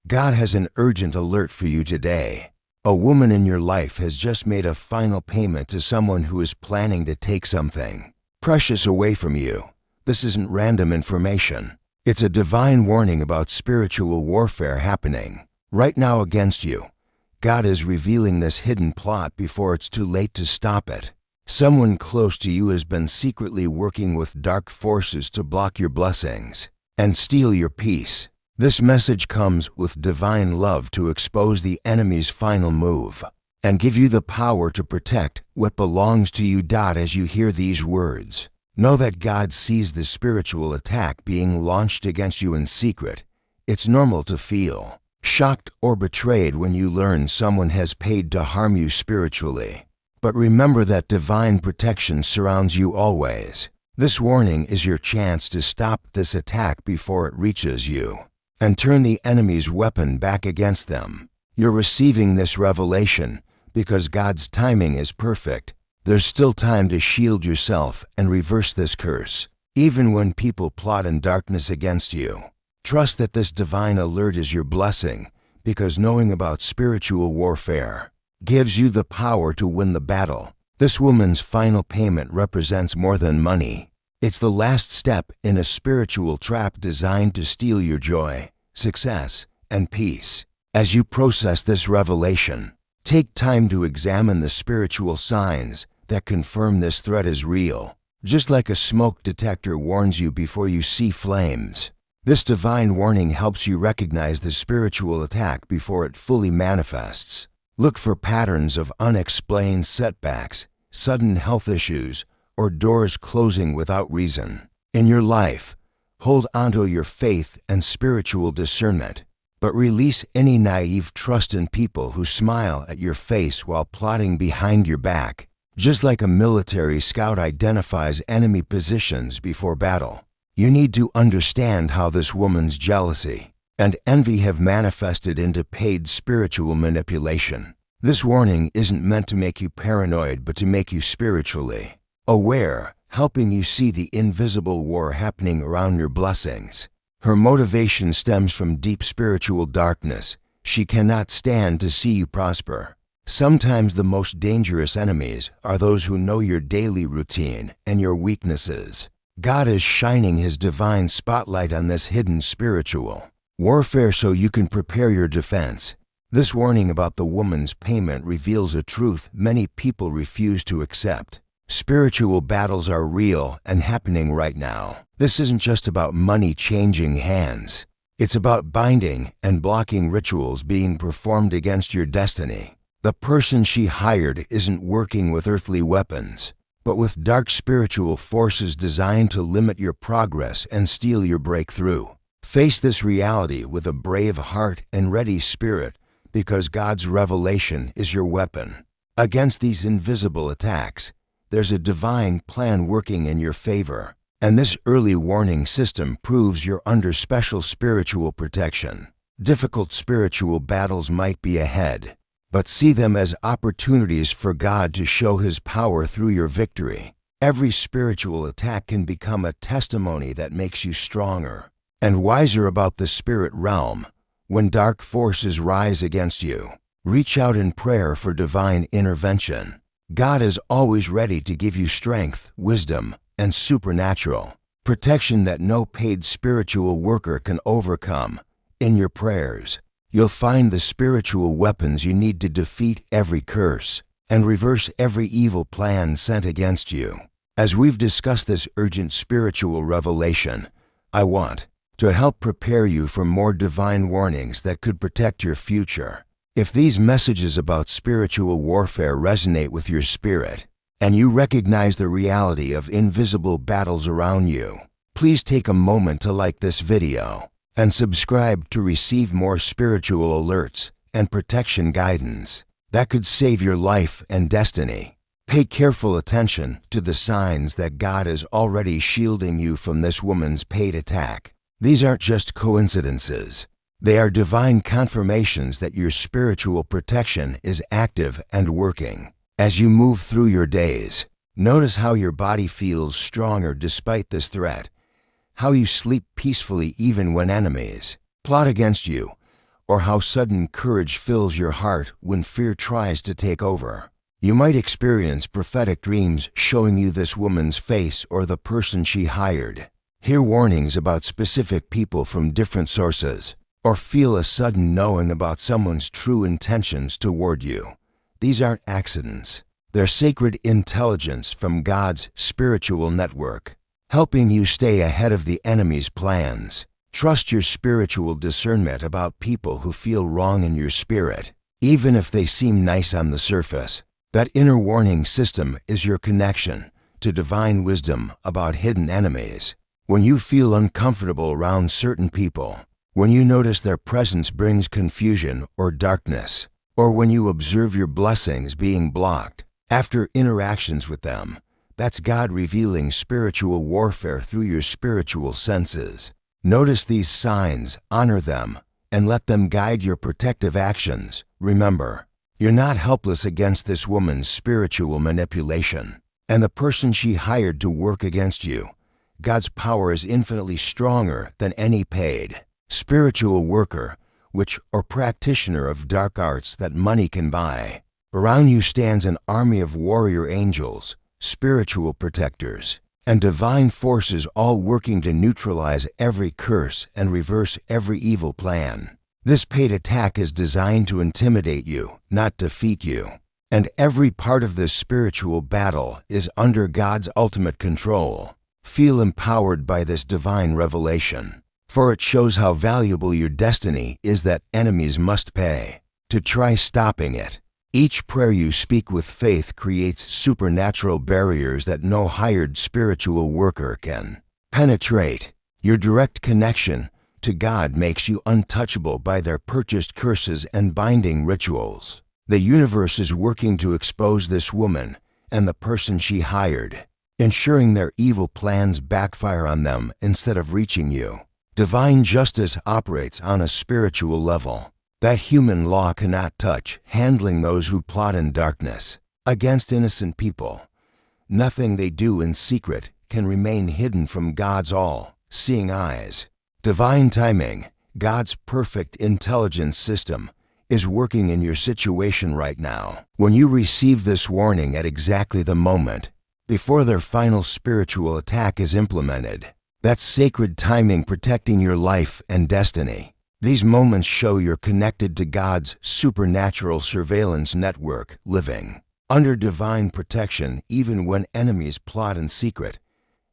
God has an urgent alert for you today. A woman in your life has just made a final payment to someone who is planning to take something precious away from you. This isn't random information. It's a divine warning about spiritual warfare happening right now against you. God is revealing this hidden plot before it's too late to stop it. Someone close to you has been secretly working with dark forces to block your blessings and steal your peace. This message comes with divine love to expose the enemy's final move and give you the power to protect what belongs to you. As you hear these words, know that God sees the spiritual attack being launched against you in secret. It's normal to feel shocked or betrayed when you learn someone has paid to harm you spiritually. But remember that divine protection surrounds you always. This warning is your chance to stop this attack before it reaches you and turn the enemy's weapon back against them. You're receiving this revelation because God's timing is perfect. There's still time to shield yourself and reverse this curse, even when people plot in darkness against you. Trust that this divine alert is your blessing, because knowing about spiritual warfare gives you the power to win the battle. This woman's final payment represents more than money. It's the last step in a spiritual trap designed to steal your joy, success, and peace. As you process this revelation, take time to examine the spiritual signs that confirm this threat is real. Just like a smoke detector warns you before you see flames, this divine warning helps you recognize the spiritual attack before it fully manifests. Look for patterns of unexplained setbacks, sudden health issues, or doors closing without reason. In your life, hold onto your faith and spiritual discernment, but release any naive trust in people who smile at your face while plotting behind your back. Just like a military scout identifies enemy positions before battle, you need to understand how this woman's jealousy and envy have manifested into paid spiritual manipulation. This warning isn't meant to make you paranoid, but to make you spiritually aware, helping you see the invisible war happening around your blessings. Her motivation stems from deep spiritual darkness. She cannot stand to see you prosper. Sometimes the most dangerous enemies are those who know your daily routine and your weaknesses. God is shining His divine spotlight on this hidden spiritual warfare so you can prepare your defense. This warning about the woman's payment reveals a truth many people refuse to accept. Spiritual battles are real and happening right now. This isn't just about money changing hands. It's about binding and blocking rituals being performed against your destiny. The person she hired isn't working with earthly weapons, but with dark spiritual forces designed to limit your progress and steal your breakthrough. Face this reality with a brave heart and ready spirit, because God's revelation is your weapon. Against these invisible attacks, there's a divine plan working in your favor, and this early warning system proves you're under special spiritual protection. Difficult spiritual battles might be ahead, but see them as opportunities for God to show His power through your victory. Every spiritual attack can become a testimony that makes you stronger and wiser about the spirit realm. When dark forces rise against you, reach out in prayer for divine intervention. God is always ready to give you strength, wisdom, and supernatural protection that no paid spiritual worker can overcome. In your prayers, you'll find the spiritual weapons you need to defeat every curse and reverse every evil plan sent against you. As we've discussed this urgent spiritual revelation, I want to help prepare you for more divine warnings that could protect your future. If these messages about spiritual warfare resonate with your spirit, and you recognize the reality of invisible battles around you, please take a moment to like this video and subscribe to receive more spiritual alerts and protection guidance that could save your life and destiny. Pay careful attention to the signs that God is already shielding you from this woman's paid attack. These aren't just coincidences. They are divine confirmations that your spiritual protection is active and working. As you move through your days, notice how your body feels stronger despite this threat, how you sleep peacefully even when enemies plot against you, or how sudden courage fills your heart when fear tries to take over. You might experience prophetic dreams showing you this woman's face or the person she hired, hear warnings about specific people from different sources, or feel a sudden knowing about someone's true intentions toward you. These aren't accidents. They're sacred intelligence from God's spiritual network, helping you stay ahead of the enemy's plans. Trust your spiritual discernment about people who feel wrong in your spirit, even if they seem nice on the surface. That inner warning system is your connection to divine wisdom about hidden enemies. When you feel uncomfortable around certain people, when you notice their presence brings confusion or darkness, or when you observe your blessings being blocked after interactions with them, that's God revealing spiritual warfare through your spiritual senses. Notice these signs, honor them, and let them guide your protective actions. Remember, you're not helpless against this woman's spiritual manipulation and the person she hired to work against you. God's power is infinitely stronger than any paid spiritual worker, witch, or practitioner of dark arts that money can buy. Around you stands an army of warrior angels, spiritual protectors, and divine forces, all working to neutralize every curse and reverse every evil plan. This paid attack is designed to intimidate you, not defeat you. And every part of this spiritual battle is under God's ultimate control. Feel empowered by this divine revelation, for it shows how valuable your destiny is that enemies must pay to try stopping it. Each prayer you speak with faith creates supernatural barriers that no hired spiritual worker can penetrate. Your direct connection to God makes you untouchable by their purchased curses and binding rituals. The universe is working to expose this woman and the person she hired, ensuring their evil plans backfire on them instead of reaching you. Divine justice operates on a spiritual level that human law cannot touch, handling those who plot in darkness against innocent people. Nothing they do in secret can remain hidden from God's all-seeing eyes. Divine timing, God's perfect intelligence system, is working in your situation right now. When you receive this warning at exactly the moment before their final spiritual attack is implemented, that's sacred timing protecting your life and destiny. These moments show you're connected to God's supernatural surveillance network, living under divine protection even when enemies plot in secret.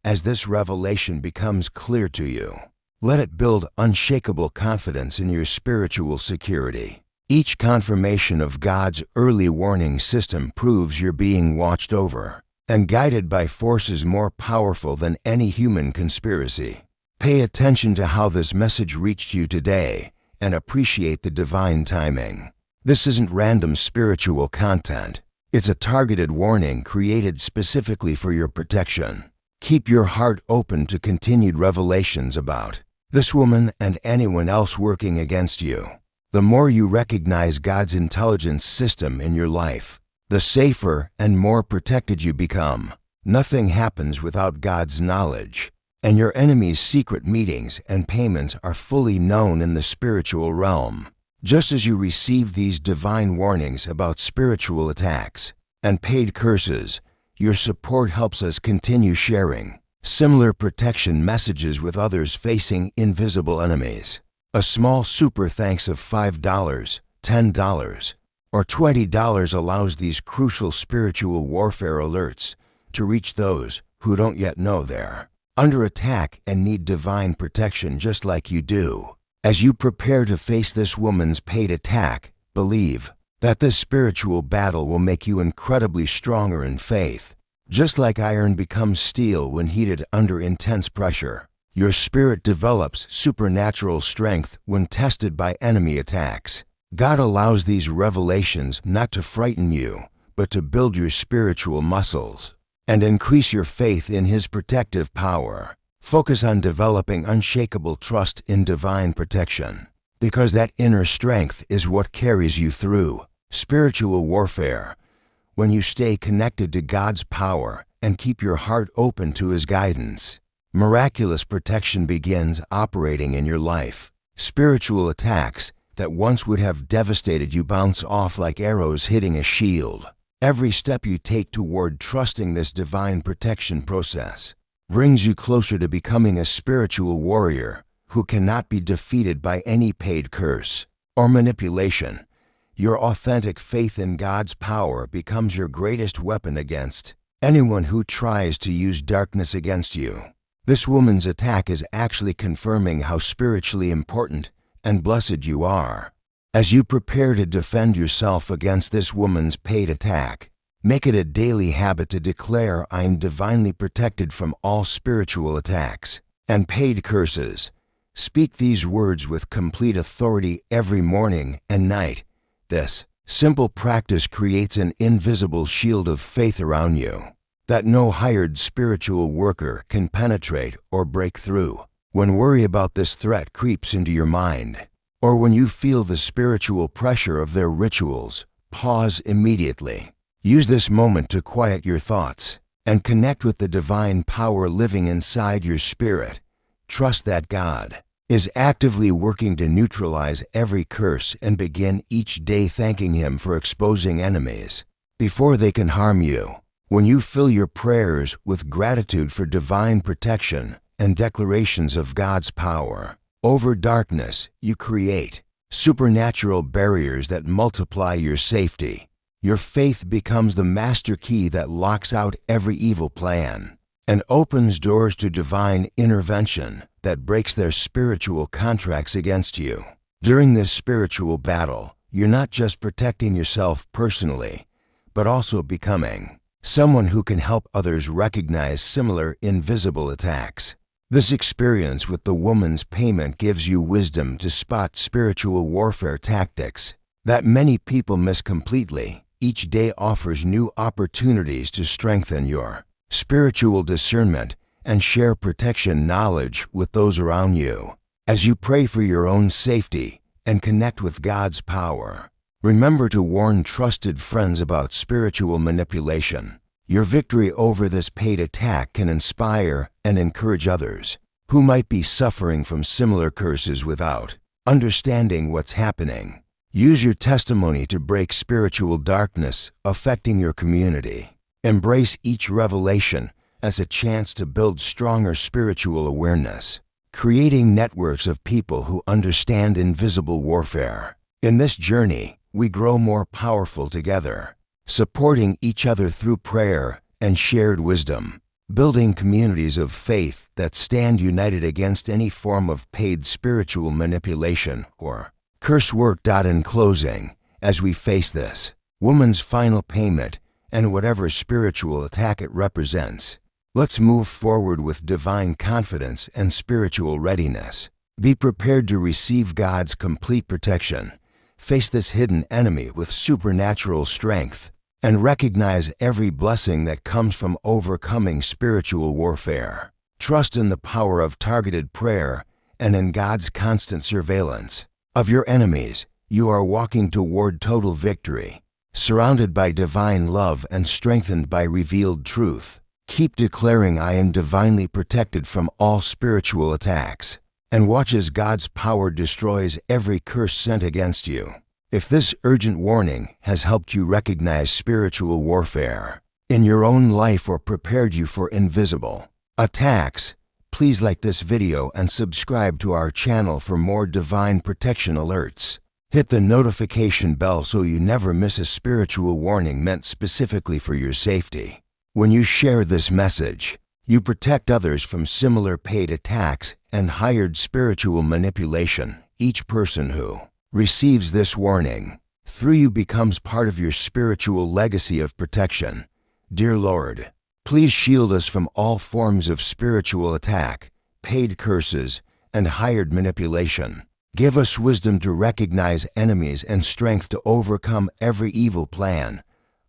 As this revelation becomes clear to you, let it build unshakable confidence in your spiritual security. Each confirmation of God's early warning system proves you're being watched over and guided by forces more powerful than any human conspiracy. Pay attention to how this message reached you today and appreciate the divine timing. This isn't random spiritual content. It's a targeted warning created specifically for your protection. Keep your heart open to continued revelations about this woman and anyone else working against you. The more you recognize God's intelligence system in your life, the safer and more protected you become. Nothing happens without God's knowledge, and your enemy's secret meetings and payments are fully known in the spiritual realm. Just as you receive these divine warnings about spiritual attacks and paid curses, your support helps us continue sharing similar protection messages with others facing invisible enemies. A small super thanks of $5, $10, or $20 allows these crucial spiritual warfare alerts to reach those who don't yet know they're under attack and need divine protection just like you do. As you prepare to face this woman's paid attack, believe that this spiritual battle will make you incredibly stronger in faith. Just like iron becomes steel when heated under intense pressure, your spirit develops supernatural strength when tested by enemy attacks. God allows these revelations not to frighten you, but to build your spiritual muscles and increase your faith in His protective power. Focus on developing unshakable trust in divine protection, because that inner strength is what carries you through spiritual warfare. When you stay connected to God's power and keep your heart open to His guidance, miraculous protection begins operating in your life. Spiritual attacks that once would have devastated you bounce off like arrows hitting a shield. Every step you take toward trusting this divine protection process brings you closer to becoming a spiritual warrior who cannot be defeated by any paid curse or manipulation. Your authentic faith in God's power becomes your greatest weapon against anyone who tries to use darkness against you. This woman's attack is actually confirming how spiritually important and blessed you are. As you prepare to defend yourself against this woman's paid attack, make it a daily habit to declare, "I am divinely protected from all spiritual attacks and paid curses." Speak these words with complete authority every morning and night. This simple practice creates an invisible shield of faith around you that no hired spiritual worker can penetrate or break through. When worry about this threat creeps into your mind, or when you feel the spiritual pressure of their rituals, pause immediately. Use this moment to quiet your thoughts and connect with the divine power living inside your spirit. Trust that God is actively working to neutralize every curse and begin each day thanking Him for exposing enemies before they can harm you. When you fill your prayers with gratitude for divine protection and declarations of God's power over darkness, you create supernatural barriers that multiply your safety. Your faith becomes the master key that locks out every evil plan and opens doors to divine intervention that breaks their spiritual contracts against you. During this spiritual battle, you're not just protecting yourself personally, but also becoming someone who can help others recognize similar invisible attacks. This experience with the woman's payment gives you wisdom to spot spiritual warfare tactics that many people miss completely. Each day offers new opportunities to strengthen your spiritual discernment and share protection knowledge with those around you. As you pray for your own safety and connect with God's power, remember to warn trusted friends about spiritual manipulation. Your victory over this paid attack can inspire and encourage others who might be suffering from similar curses without understanding what's happening. Use your testimony to break spiritual darkness affecting your community. Embrace each revelation as a chance to build stronger spiritual awareness, creating networks of people who understand invisible warfare. In this journey, we grow more powerful together, supporting each other through prayer and shared wisdom, building communities of faith that stand united against any form of paid spiritual manipulation or curse work. In closing, as we face this woman's final payment and whatever spiritual attack it represents, let's move forward with divine confidence and spiritual readiness. Be prepared to receive God's complete protection. Face this hidden enemy with supernatural strength and recognize every blessing that comes from overcoming spiritual warfare. Trust in the power of targeted prayer and in God's constant surveillance of your enemies. You are walking toward total victory, surrounded by divine love and strengthened by revealed truth. Keep declaring, "I am divinely protected from all spiritual attacks," and watch as God's power destroys every curse sent against you. If this urgent warning has helped you recognize spiritual warfare in your own life or prepared you for invisible attacks, please like this video and subscribe to our channel for more divine protection alerts. Hit the notification bell so you never miss a spiritual warning meant specifically for your safety. When you share this message, you protect others from similar paid attacks and hired spiritual manipulation. Each person who receives this warning through you becomes part of your spiritual legacy of protection. Dear Lord, please shield us from all forms of spiritual attack, paid curses, and hired manipulation. Give us wisdom to recognize enemies and strength to overcome every evil plan.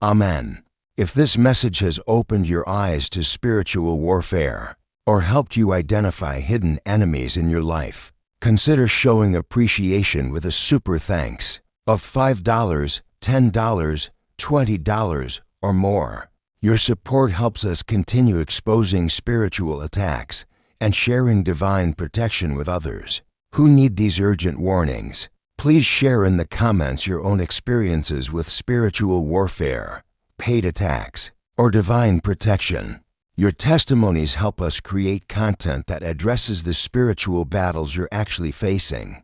Amen. If this message has opened your eyes to spiritual warfare or helped you identify hidden enemies in your life, consider showing appreciation with a super thanks of $5, $10, $20, or more. Your support helps us continue exposing spiritual attacks and sharing divine protection with others who need these urgent warnings. Please share in the comments your own experiences with spiritual warfare, paid attacks, or divine protection. Your testimonies help us create content that addresses the spiritual battles you're actually facing.